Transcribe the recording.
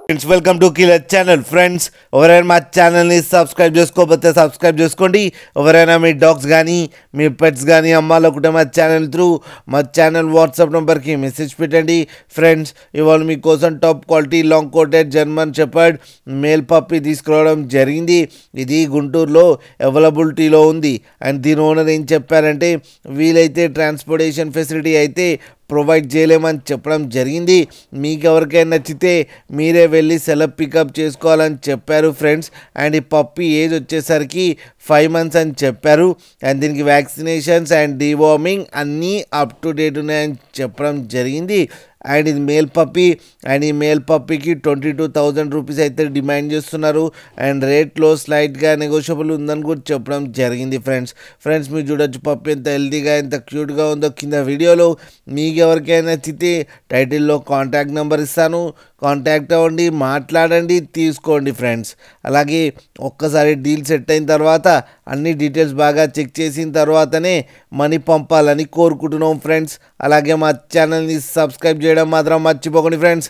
Friends welcome to killer channel. Friends ఎవరైనా మా ఛానల్ని సబ్స్క్రైబ్ చేసుకోకపోతే సబ్స్క్రైబ్ చేసుకోండి. ఎవరైనా మీ డాగ్స్ కానీ మీ పెట్స్ కానీ అమ్మాలనుకుంటే మా ఛానల్ త్రూ మా ఛానల్ వాట్సాప్ నెంబర్కి మెసేజ్ పెట్టండి. ఫ్రెండ్స్ ఇవాళ మీకోసం top quality long coated German shepherd male puppy తీసుకురావడం జరిగింది. ఇది గుంటూరులో అవైలబిలిటీలో ఉంది. అండ్ దీని ఓనర్ ఏం చెప్పారంటే వీలైతే ట్రాన్స్పోర్టేషన్ ఫెసిలిటీ అయితే ప్రొవైడ్ చేయలేమని చెప్పడం జరిగింది. మీకు ఎవరికైనా నచ్చితే మీరే వెళ్ళి సెలవు పికప్ చేసుకోవాలని చెప్పారు ఫ్రెండ్స్. అండ్ ఈ పప్పి ఏజ్ వచ్చేసరికి 5 months అని చెప్పారు. అండ్ దీనికి వ్యాక్సినేషన్స్ అండ్ డీవార్మింగ్ అన్నీ అప్ టు డేట్ ఉన్నాయని చెప్పడం జరిగింది. అండ్ ఇది మేల్ పప్పి. అండ్ ఈ మేల్ పప్పికి 22,000 రూపీస్ అయితే డిమాండ్ చేస్తున్నారు. అండ్ రేట్లో స్లైట్గా నెగోషియబుల్ ఉందని కూడా చెప్పడం జరిగింది ఫ్రెండ్స్ మీరు చూడొచ్చు పప్పి ఎంత హెల్తీగా ఎంత క్యూట్గా ఉందో కింద వీడియోలో. మీకు ఎవరికైనా నచ్చితే టైటిల్లో కాంటాక్ట్ నెంబర్ ఇస్తాను, కాంటాక్ట్ అవ్వండి, మాట్లాడండి, తీసుకోండి ఫ్రెండ్స్. అలాగే ఒక్కసారి డీల్ సెట్ అయిన తర్వాత అన్ని డీటెయిల్స్ బాగా చెక్ చేసిన తర్వాతనే మనీ పంపాలని కోరుకుంటున్నాం ఫ్రెండ్స్. అలాగే మా ఛానల్ని సబ్స్క్రైబ్ చేయడం మాత్రం మర్చిపోకండి ఫ్రెండ్స్.